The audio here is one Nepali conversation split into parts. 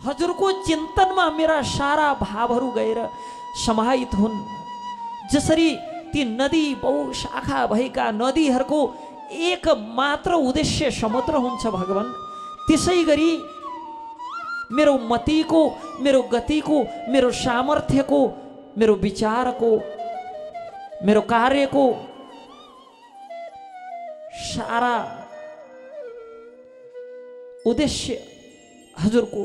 हजुरको चिन्तनमा मेरा सारा भावहरू गएर समाहित हुन्। जसरी ती नदी बहुशाखा भएका नदीहरूको एक मात्र उद्देश्य समुद्र हुन्छ भगवान, त्यसै गरी मेरो मतिको, मेरो गतिको, मेरो सामर्थ्यको, मेरो विचारको, मेरो कार्यको सारा उद्देश्य हजुरको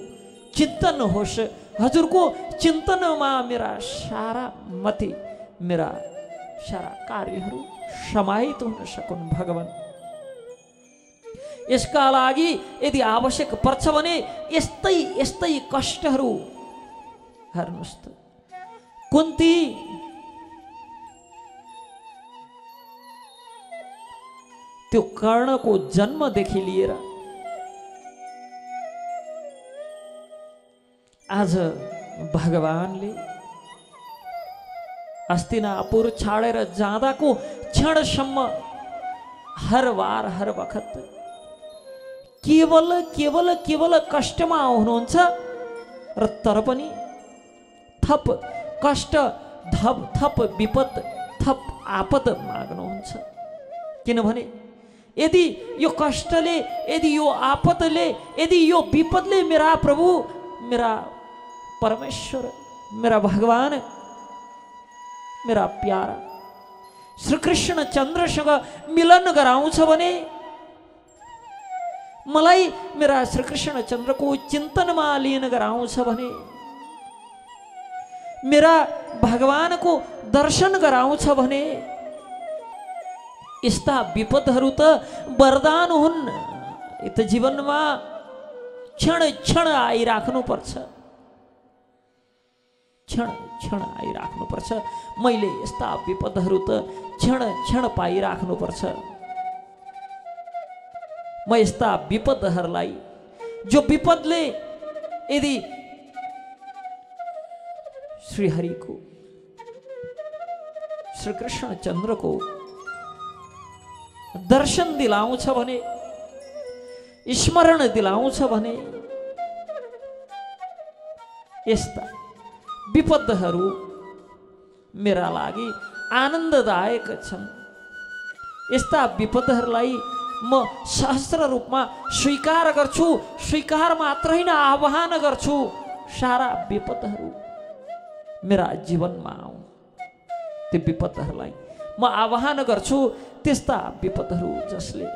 चिन्तन होस्। हजुरको चिन्तनमा मेरा सारा मति, मेरा सारा कार्यहरू समाहित हुन सकुन् भगवान। यसका लागि यदि आवश्यक पर्छ भने यस्तै यस्तै कष्टहरू हेर्नुहोस् त। कुन्ती त्यो कर्णको जन्मदेखि लिएर आज भगवानले हस्तिनापुर छाडेर जाँदाको क्षणसम्म हर वार हर वखत केवल केवल केवल कष्टमा हुनुहुन्छ र तर पनि थप कष्ट, थप विपद, थप आपद माग्नुहुन्छ। किनभने यदि यो कष्टले, यदि यो आपदले, यदि यो विपदले मेरा प्रभु, मेरा परमेश्वर, मेरा भगवान, मेरा प्यारा श्री कृष्ण चन्द्रसँग मिलन गराउँछ भने, मलाई मेरा श्री कृष्ण चन्द्रको चिन्तनमा लीन गराउँछ भने, मेरा भगवानको दर्शन गराउँछ भने, यस्ता विपदहरू त वरदान हुन्। यत जीवनमा क्षण क्षण आइराख्नु पर्छ, क्षण क्षण आइराख्नु पर्छ। मैले यस्ता विपदहरू त क्षण क्षण पाइराख्नु पर्छ। म यस्ता विपदहरूलाई, जो विपदले यदि श्रीहरिको, श्री कृष्ण चन्द्रको दर्शन दिलाउँछ भने, स्मरण दिलाउँछ भने, यस्ता विपदहरू मेरा लागि आनन्ददायक छन्। यस्ता विपदहरूलाई म सहस्र रूपमा स्वीकार गर्छु। स्वीकार मात्र होइन, आह्वान गर्छु। सारा विपदहरू मेरा जीवनमा आउन्, त्यो विपदहरूलाई म आह्वान गर्छु। त्यस्ता विपदहरू जसले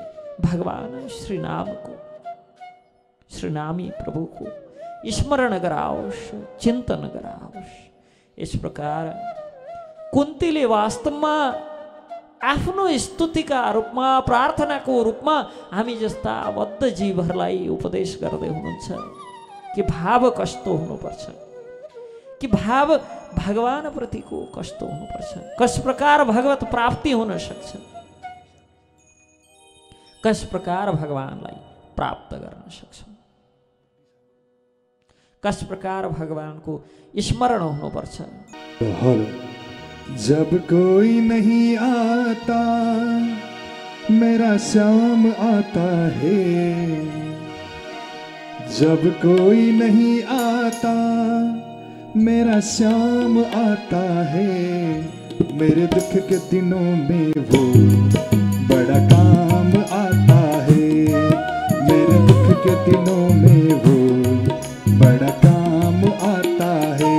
भगवान श्रीनामको, श्रीनामी प्रभुको स्मरण गराओस्, चिन्तन गराओस्। यस प्रकार कुन्तीले वास्तवमा आफ्नो स्तुतिका रूपमा, प्रार्थनाको रूपमा हामी जस्ता बद्ध जीवहरूलाई उपदेश गर्दै हुनुहुन्छ कि भाव कस्तो हुनुपर्छ, कि भाव भगवान प्रतिको कस्तो हुनुपर्छ, कस प्रकार भगवत प्राप्ति हुन सक्छ, कस प्रकार भगवानलाई प्राप्त गर्न सक्छौँ, कस प्रकार भगवानको स्मरण हुनुपर्छ। जब कोई नहीं आता मेरा श्याम आता है, जब कोई नहीं आता मेरा श्याम आता है, मेरे दुख के दिनों में वो बड़ा काम आता है, मेरे दुख के दिनों में वो बड़ा काम आता है।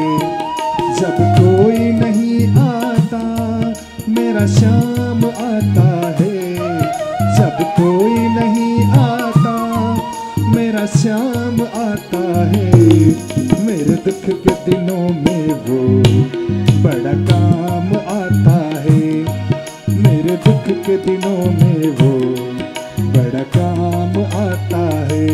जब कोई नहीं आता मेरा श्याम आता है, जब कोई नहीं आता मेरा श्याम आता है, मेरे दुख के दिनों में वो बड़ा काम आता है, मेरे दुख के दिनों में वो बड़ा काम आता है।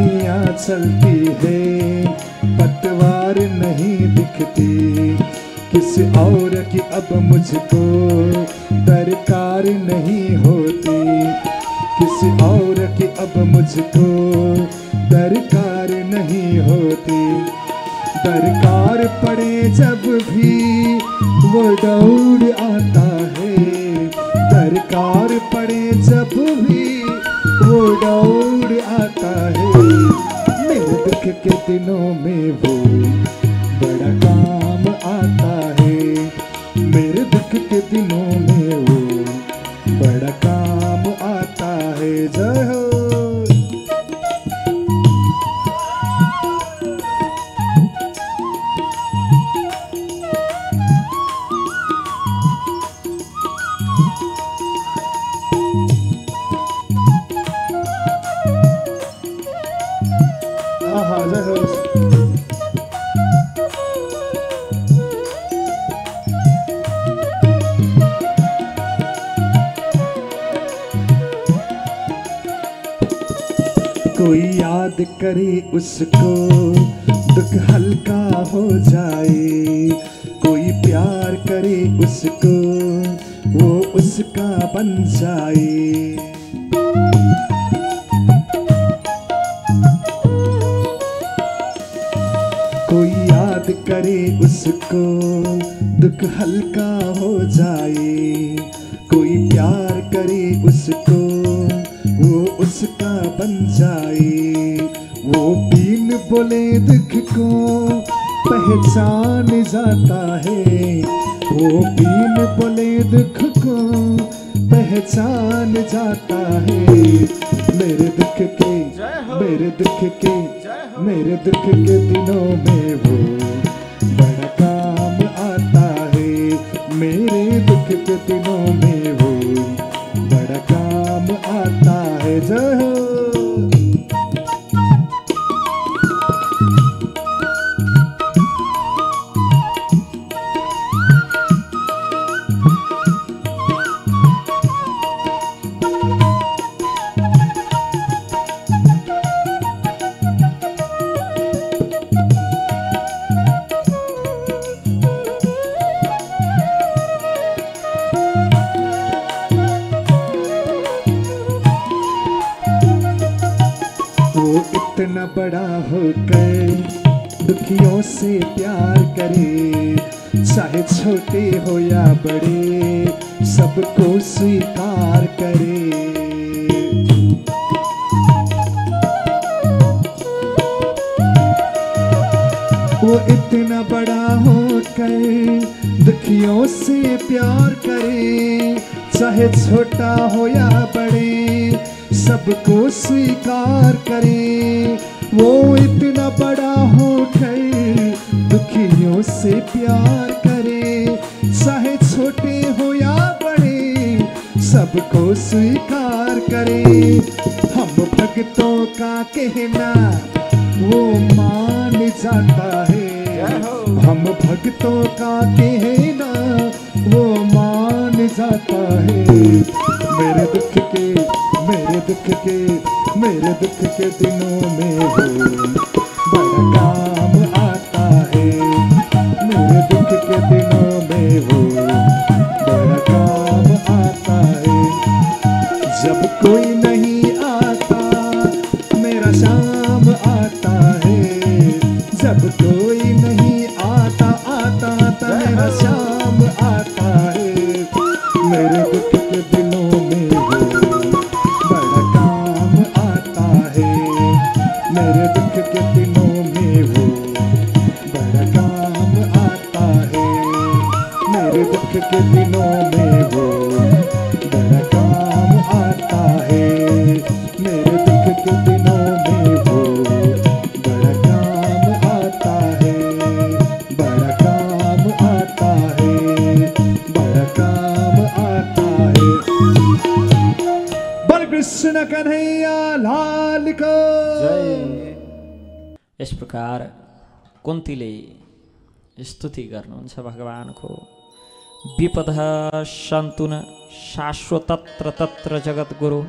दुनिया चलती है, पतवार नहीं दिखती, किसी और की अब मुझको दरकार नहीं होती, किसी और की अब मुझको दरकार नहीं होती। दरकार पड़े जब भी वो दौड़ आता है, दरकार पड़े जब भी वो दौड़ आता है। मेरे दुख के दिनों में वो बड़ा काम आता है, मेरे दुख के दिनों में वो बड़ा काम आता है। जय हो। कोई याद करे उसको दुख हल्का हो जाए, कोई प्यार करे उसको वो उसका बन जाए। कोई याद करे उसको दुख हल्का हो जाए, कोई प्यार करे उसको वो उसका बन जाए। वो बिन बोले दुख को पहचान जाता है, वो बिन बोले दुख को पहचान जाता है। मेरे दुख के मेरे दुख के मेरे दुख के दिनों में वो बड़ा काम आता है, मेरे दुख के दिनों में वो बड़ा काम आता है। जय हो। इतना बड़ा होकर दुखियों से प्यार करे, चाहे छोटे हो या बड़े सबको स्वीकार करे। वो इतना बड़ा होकर दुखियों से प्यार करे, चाहे छोटा हो या बड़े सबको स्वीकार करे। वो इतना बड़ा होकर दुखियों से प्यार करे, चाहे छोटे हो या बड़े सबको स्वीकार करे। हम भक्तों का कहना वो मान जाता है, हम भक्तों का कहना वो मान जाता है। मेरे दुख के मेरे दुख के मेरे दुख के दिनों में वो बड़ा काम आता है, मेरे दुख के दिनों में वो बड़ा काम आता है। जब कोई नहीं आता मेरा शाम आता है, जब कोई नहीं आता आता आता मेरा शाम आता है। मेरे दुख के दिनों में मेरे दुख के दिनों में वो बड़ा काम आता है, मेरे दुख के दिनों में वो बड़ा काम आता है, मेरे दुख के दिनों में वो बड़ा काम आता है, बड़ा काम आता है, बड़ा काम आता है। बल कृष्ण कन्हैया लाल को जय। इस प्रकार कुन्तीले स्तुति गर्नुहुन्छ भगवानको। विपदः सन्तु न शाश्वतत्र तत्र जगद्गुरु,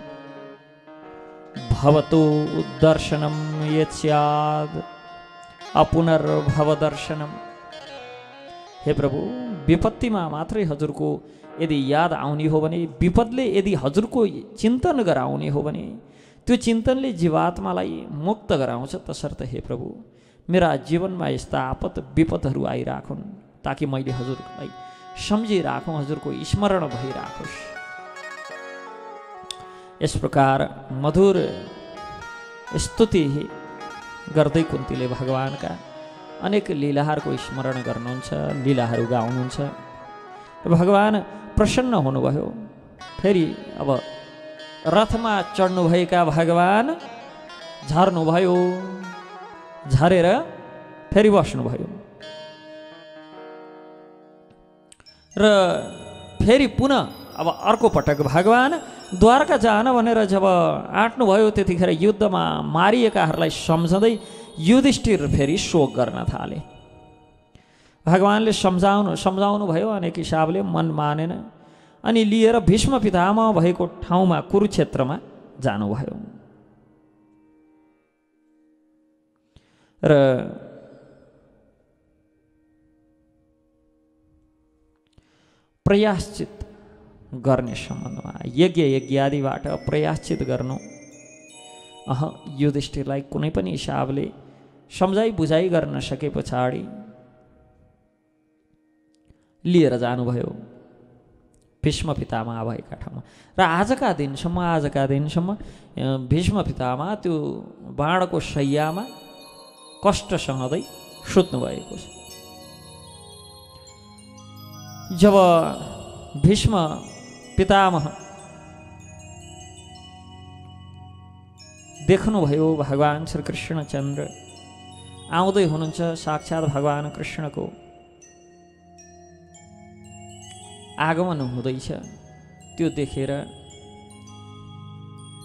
भवतु दर्शनम यस्याद अपुनर्भव दर्शनम। हे प्रभु, विपत्तिमा मात्रै हजुरको यदि याद आउने हो भने, विपदले यदि हजुरको चिन्तन गराउने हो भने त्यो चिन्तनले जीवात्मालाई मुक्त गराउँछ। तसर्थ हे प्रभु, मेरा जीवनमा यस्ता आपत विपदहरू आइराखुन् ताकि मैले हजुरलाई सम्झिराखौँ, हजुरको स्मरण भइराखोस्। यस प्रकार मधुर स्तुति गर्दै कुन्तीले भगवानका अनेक लीलाहरूको स्मरण गर्नुहुन्छ, लीलाहरू गाउनुहुन्छ र भगवान प्रसन्न हुनुभयो। फेरि अब रथमा चढ्नुभएका भगवान झर्नुभयो, झरेर फेरि बस्नुभयो र फेरि पुनः अब अर्को पटक भगवान द्वारका जान भनेर जब आँट्नुभयो त्यतिखेर युद्धमा मारिएकाहरूलाई सम्झँदै युधिष्ठिर फेरि शोक गर्न थाले। भगवानले सम्झाउनु भयो, अनेक हिसाबले मन मानेन अनि लिएर भीष्म पितामह भएको ठाउँमा कुरुक्षेत्रमा जानुभयो र प्रयाश्चित गर्ने सम्बन्धमा यज्ञादिबाट प्रयाश्चित गर्नु युधिष्ठिरलाई कुनै पनि हिसाबले सम्झाइ बुझाइ गर्न सके पछाडि लिएर जानुभयो भीष्म पितामह भएका ठाउँमा र आजका दिनसम्म भीष्म पितामह त्यो बाणको शैयामा कष्ट सहँदै सुत्नु भएको छ। जब भीष्म पितामह देख्नुभयो भगवान श्री कृष्णचन्द्र आउँदै हुनुहुन्छ, साक्षात् भगवान कृष्णको आगमन हुँदैछ, त्यो देखेर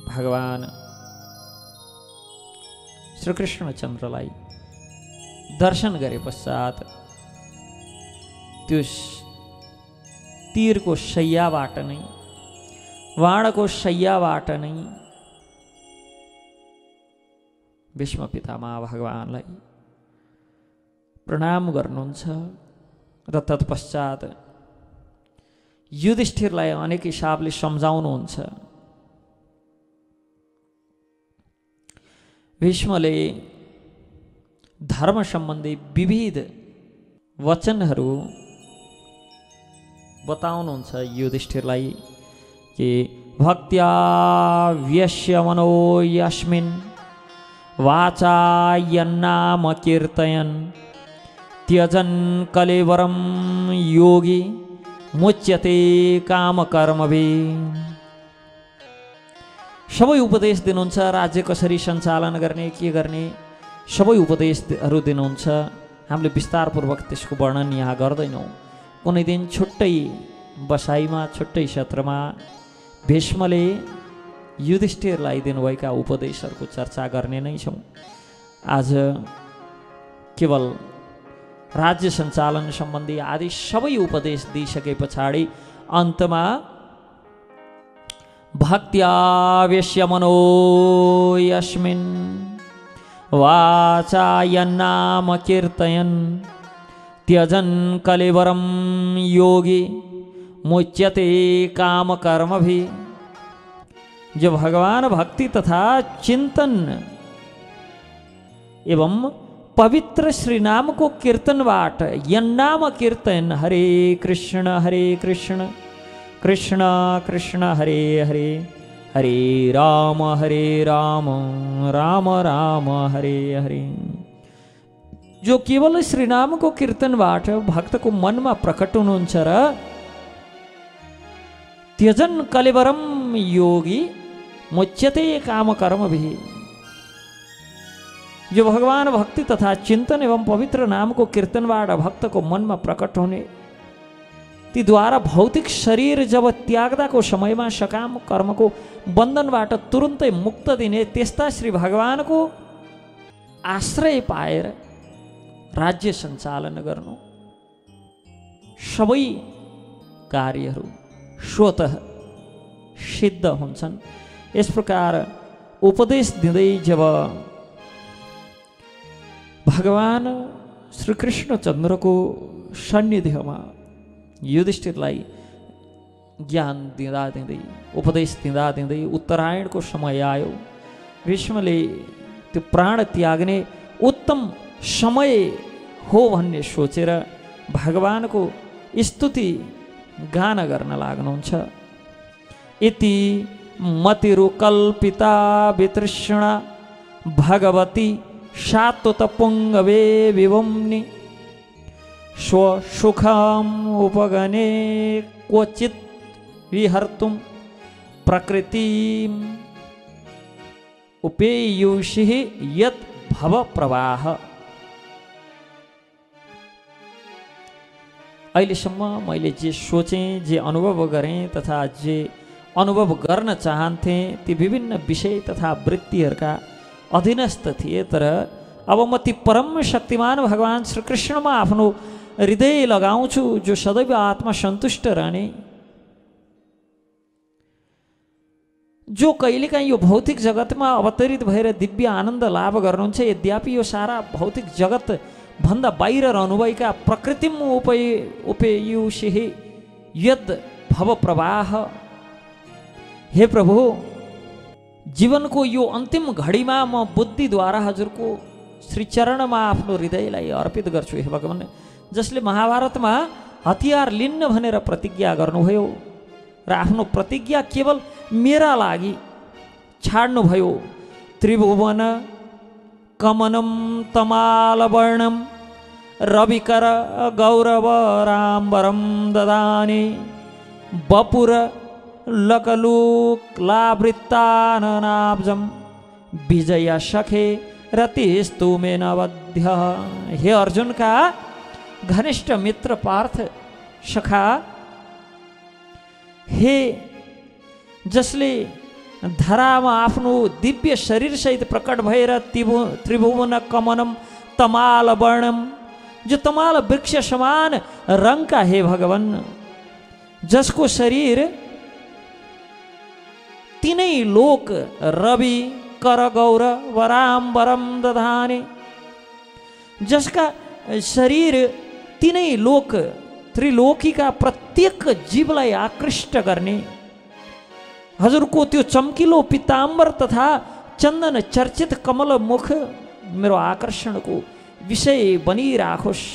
भगवान श्री कृष्णचन्द्रलाई दर्शन गरे पश्चात त्यो तीरको शैयाबाट नै, बाणको शैयाबाट नै भीष्म पितामह भगवानलाई प्रणाम गर्नुहुन्छ र तत्पश्चात युधिष्ठिरलाई अनेक हिसाबले सम्झाउनुहुन्छ। भीष्मले धर्म सम्बन्धी विविध वचनहरू बताउनुहुन्छ युधिष्ठिरलाई कि भक्त्या व्यस्य मनो यस्मिन् वाचा यन्नाम कीर्तयन् त्यजन् कलेवरं योगी मुच्यते काम कर्मभिः। सबै उपदेश दिनुहुन्छ, राज्य कसरी सञ्चालन गर्ने, के गर्ने, सबै उपदेशहरू दिनुहुन्छ। हामीले विस्तारपूर्वक त्यसको वर्णन यहाँ गर्दैनौँ। कुनै दिन छुट्टै बसाइमा, छुट्टै सत्रमा भीष्मले युधिष्ठिरलाई दिनुभएका उपदेशहरूको चर्चा गर्ने नै छौँ। आज केवल राज्य सञ्चालन सम्बन्धी आदि सबै उपदेश दिइसके पछाडि अन्तमा भक्त्यावेश्य मनो यस्मिन् वाचा यन्नाम कीर्तयन् त्यजन् कलेवरं योगी मुच्यते काम कर्मभिः। जो भगवान भक्ति तथा चिंतन एवं पवित्र श्री नाम को कीर्तनबाट, यन्नाम कीर्तन हरे कृष्ण कृष्ण कृष्ण हरे हरे, हरे राम राम राम हरे हरे। जो केवल श्री नाम को कीर्तनबाट भक्त को मन में प्रकट हुनुहुन्छ र त्यजन कलेवरम योगी मुच्यते काम कर्मभिः। जो भगवान भक्ति तथा चिंतन एवं पवित्र नाम को कीर्तनबाट भक्त को मन में प्रकट होने, ती द्वारा भौतिक शरीर जब त्याग्दा को समय में सकाम कर्म को बंधनबाट तुरंतै मुक्त दिने त्यस्ता श्री भगवान को आश्रय पाएर राज्य सञ्चालन गर्नु, सबै कार्यहरू स्वतः सिद्ध हुन्छन्। यस प्रकार उपदेश दिँदै जब भगवान श्री कृष्णचन्द्रको सान्निध्यमा युधिष्ठिरलाई ज्ञान दिँदा दिँदै उपदेश दिँदा दिँदै उत्तरायणको समय आयो। भीष्मले त्यो प्राण त्याग्ने उत्तम समय हो भन्ने सोचेर भगवानको स्तुति गान गर्न लाग्नुहुन्छ। इति मतिरुकल्पिता वितृष्णा भगवती शात्वतपुङ्गवे विवम्नि स्वसुखम् उपगणे क्वचित् विहर्तुं प्रकृतिम् उपेयुषिः यत् भव प्रवाह। अहिलेसम्म मैले जे सोचेँ, जे अनुभव गरेँ तथा जे अनुभव गर्न चाहन्थेँ ती विभिन्न विषय तथा वृत्तिहरूका अधीनस्थ थिए। तर अब म ती परम शक्तिमान भगवान श्रीकृष्णमा आफ्नो हृदय लगाउँछु, जो सदैव आत्मा सन्तुष्ट रहने, जो कहिलेकाहीँ यो भौतिक जगतमा अवतरित भएर दिव्य आनन्द लाभ गर्नुहुन्छ। यद्यपि यो सारा भौतिक जगत भन्दा बाहिर रहनुभएका प्रकृतिम उपेयुषिः यद् भव प्रवाह। हे प्रभु, जीवनको यो अन्तिम घडीमा म बुद्धिद्वारा हजुरको श्रीचरणमा आफ्नो हृदयलाई अर्पित गर्छु। हे भगवान, जसले महाभारतमा हतियार लिन्न भनेर प्रतिज्ञा गर्नुभयो र आफ्नो प्रतिज्ञा केवल मेरा लागि छाड्नुभयो। त्रिभुवन कमनं तमालवर्णं रविकर गौरव राम्बरं ददाने बपुर लकलुक्लावृत्ताननाब्जं विजय सखे रतिस्तु मे नवध्य। हे अर्जुन का घनिष्ठ मित्र पार्थ सखा, हे जसले धरामा आफ्नो दिव्य शरीर सहित प्रकट भएर त्रिभुवन कमनम तमाल वर्णम, जो तमाल वृक्ष समान रंग का हे भगवान, जसको शरीर तीनै लोक रवि कर गौर वराम्बरम दधाने, जसका शरीर तीनै लोक त्रिलोकीका प्रत्येक जीवलाई आकृष्ट गर्ने, हजुरको त्यो चम्किलो पीताम्बर तथा चन्दन चर्चित कमल मुख मेरो आकर्षणको विषय बनिराखोस्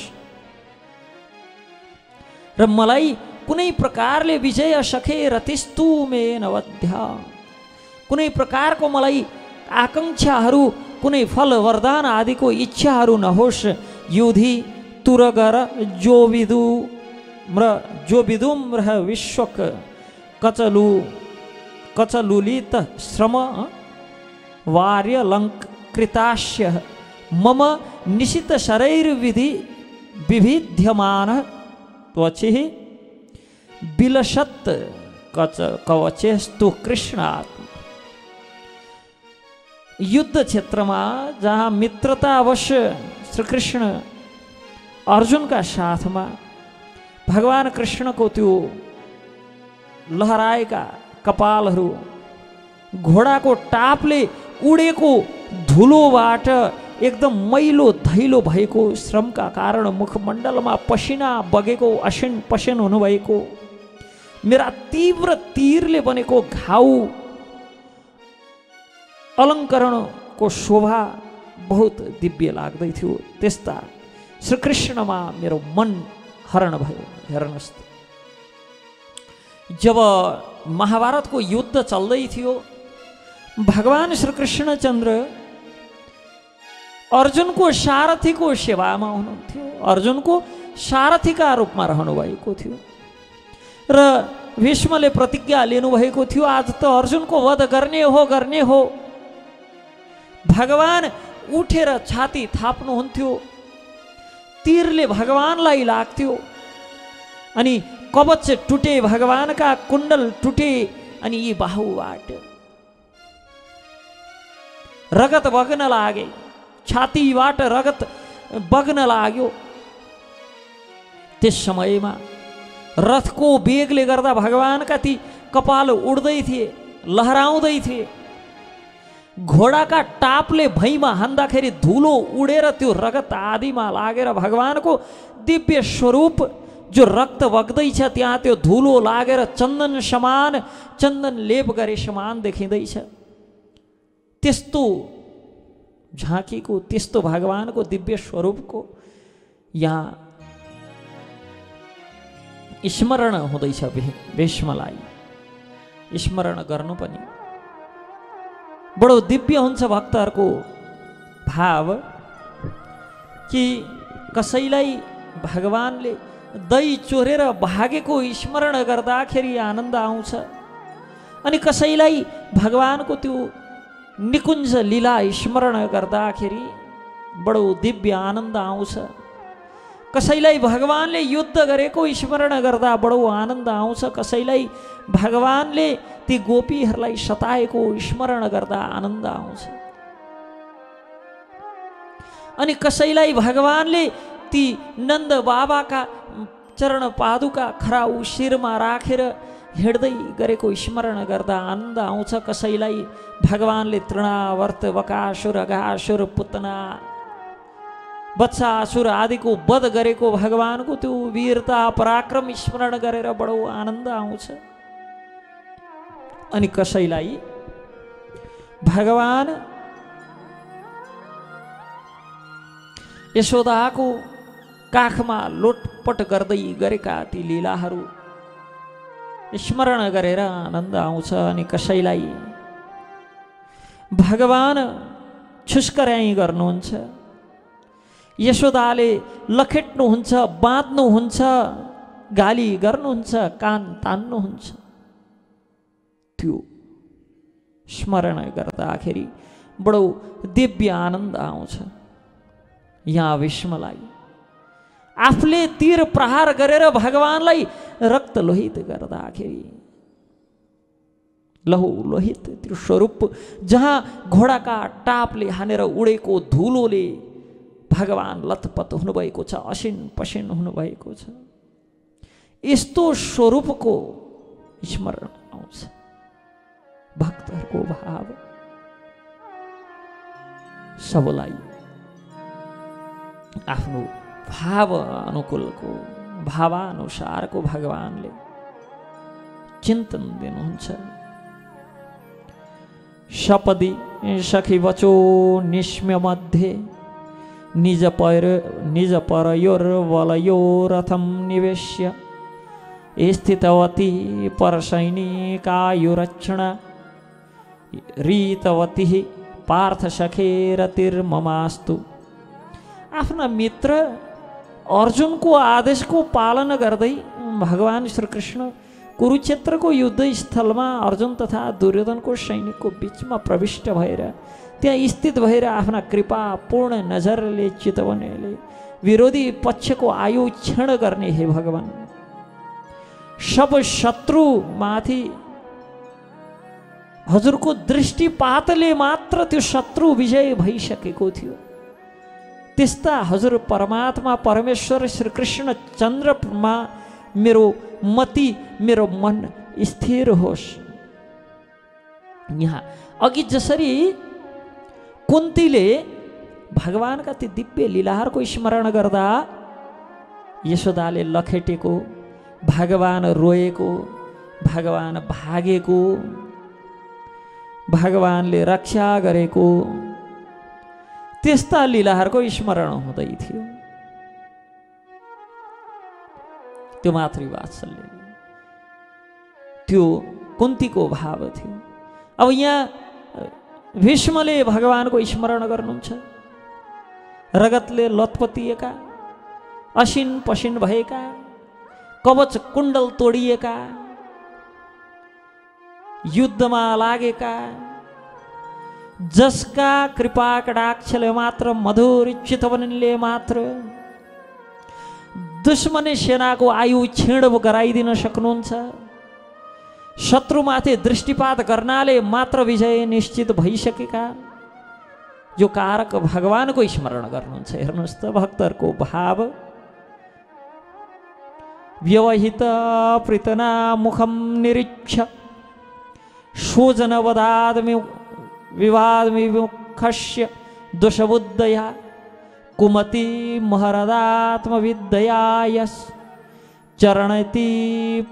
र मलाई कुनै प्रकारले विजय सखे रतिस्तु मे नवध्य। कुनै प्रकारको मलाई आकांक्षाहरू, कुनै फल वरदान आदिको इच्छाहरू नहोस्। युधि तुरगर जो विदुम रह विश्वक कचलुलित श्रम वार्यलङ्कृतास्य मम निशित शरैर विभिद्यमान त्वचिः बिलशत कवचेस्तु कृष्णात्। युद्ध क्षेत्रमा जहाँ मित्रता अवश्य श्री कृष्ण अर्जुन का साथमा भगवान कृष्णको त्यो लहराएका कपालहरू, घोडाको टापले उडेको धुलोबाट एकदम मैलो धैलो भएको श्रमका कारण मुखमण्डलमा पसिना बगेको असिन पसिन हुनुभएको, मेरा तीव्र तीरले बनेको घाउ अलङ्करणको शोभा बहुत दिव्य लाग्दै थियो। त्यस्ता श्रीकृष्णमा मेरो मन हरण भयो। हेर्नुहोस्, जब महाभारतको युद्ध चल्दै थियो, भगवान श्रीकृष्णचन्द्र अर्जुनको सारथीको सेवामा हुनुहुन्थ्यो, अर्जुनको सारथीका रूपमा रहनुभएको थियो र भीष्मले प्रतिज्ञा लिनुभएको थियो, आज त अर्जुनको वध गर्ने हो। भगवान उठेर छाती थाप्नुहुन्थ्यो, तीरले भगवानलाई लाग्थ्यो अनि कवच टुटे, भगवानका कुण्डल टुटे अनि यी बाहुबाट रगत बग्न लागे, छातीबाट रगत बग्न लाग्यो। त्यस समयमा रथको वेगले गर्दा भगवानका ती कपाल उड्दै थिए, लहराउँदै थिए घोडाका टापले भैँमा हान्दाखेरि धुलो उडेर त्यो रगत आदिमा लागेर भगवानको दिव्य स्वरूप जो रक्त बग्दैछ त्यहाँ त्यो धुलो लागेर चन्दन समान, चन्दन लेप गरे समान देखिँदैछ। त्यस्तो झाँकीको, त्यस्तो भगवानको दिव्य स्वरूपको यहाँ स्मरण हुँदैछ। भीष्मलाई स्मरण गर्नु पनि बडो दिव्य हुन्छ भक्तहरूको भाव कि कसैलाई भगवानले दही चोरेर भागेको स्मरण गर्दाखेरि आनन्द आउँछ, अनि कसैलाई भगवानको त्यो निकुञ्ज लीला स्मरण गर्दाखेरि बडो दिव्य आनन्द आउँछ। कसैलाई भगवानले युद्ध गरेको स्मरण गर्दा बडो आनन्द आउँछ, कसैलाई भगवानले ती गोपीहरूलाई सताएको स्मरण गर्दा आनन्द आउँछ, अनि कसैलाई भगवानले ती नन्द बाबाका चरण पादुका खराउ शिरमा राखेर हिँड्दै गरेको स्मरण गर्दा आनन्द आउँछ। कसैलाई भगवानले तृणावर्त, बकासुर, अघासुर, पुतना, बत्सासुर आदिको वध गरेको भगवानको त्यो वीरता पराक्रम स्मरण गरेर बडो आनन्द आउँछ। अनि कसैलाई भगवान यशोदाको काखमा लोटपट गर्दै गरेका ती लीलाहरू स्मरण गरेर आनन्द आउँछ। अनि कसैलाई भगवान छुस्कर्याई गर्नुहुन्छ, यशोदाले लखेट्नुहुन्छ, बाँध्नुहुन्छ, गाली गर्नुहुन्छ, कान तान्नुहुन्छ, त्यो स्मरण गर्दाखेरि बडो दिव्य आनन्द आउँछ। यहाँ भीष्मलाई आफूले तीर प्रहार गरेर भगवानलाई रक्त लोहित गर्दाखेरि लहु लोहित त्यो स्वरूप जहाँ घोडाका टापले हानेर उडेको धुलोले भगवान लतपत हुनुभएको छ, असिन पसिन हुनुभएको छ, यस्तो स्वरूपको स्मरण आउँछ। भक्तहरूको भाव सबलाई आफ्नो भाव अनुकूलको, भावानुसारको भगवानले चिन्तन दिनुहुन्छ। सपदि सखी वचो निस्म्य मध्ये निज परयोर्वलयोरथं निवेश्य स्थितवती परसैनिकायुरक्षणा रीतवती पार्थ सखेरतिर्ममास्तु। आफ्ना मित्र अर्जुनको आदेशको पालना गर्दै भगवान श्रीकृष्ण कुरुक्षेत्रको युद्ध स्थलमा अर्जुन तथा दुर्योधनको सैनिकको बीचमा प्रविष्ट भएर त्यहाँ स्थित भएर आफ्ना कृपा पूर्ण नजरले चितवनले विरोधी पक्षको आयु क्षण गर्ने हे भगवान, सब शत्रु माथि हजुरको दृष्टिपातले मात्र त्यो शत्रु विजय भइसकेको थियो। त्यस्ता हजुर परमात्मा परमेश्वर श्रीकृष्ण चन्द्रमा मेरो मति, मेरो मन स्थिर होस्। यहाँ अघि जसरी कुन्तीले भगवानका ती दिव्य लीलाहरूको स्मरण गर्दा यशोदाले लखेटेको, भगवान रोएको, भगवान भागेको, भगवानले रक्षा गरेको त्यस्ता लीलाहरूको स्मरण हुँदै थियो। त्यो मातृवात्सल्य, त्यो कुन्तीको भाव थियो। अब यहाँ भीष्मले भगवानको स्मरण गर्नुहुन्छ। रगतले लतपतिएका, असिन पसिन भएका, कवच कुण्डल तोडिएका, युद्धमा लागेका, जसका कृपा कटाक्षले मात्र, मधुर चितवनले मात्र दुश्मनी सेनाको आयु क्षीण गराइदिन सक्नुहुन्छ, शत्रुमाथि दृष्टिपात गर्नाले मात्र विजय निश्चित भइसकेका जो कारक भगवानको स्मरण गर्नुहुन्छ। हेर्नुहोस् त भक्तहरूको भाव। व्यवहित प्रीतना मुखम निरीक्ष स्वजनवदादमि विवाद विमुखस्य दोषबुद्धया कुमति महरदात्मविद्या यस चरणति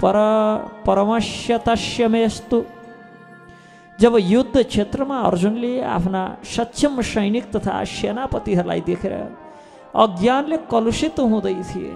परमस्य तस्य मेस्तु। जब युद्ध क्षेत्रमा अर्जुनले आफ्ना सक्षम सैनिक तथा सेनापतिहरूलाई देखेर अज्ञानले कलुषित हुँदै थिए,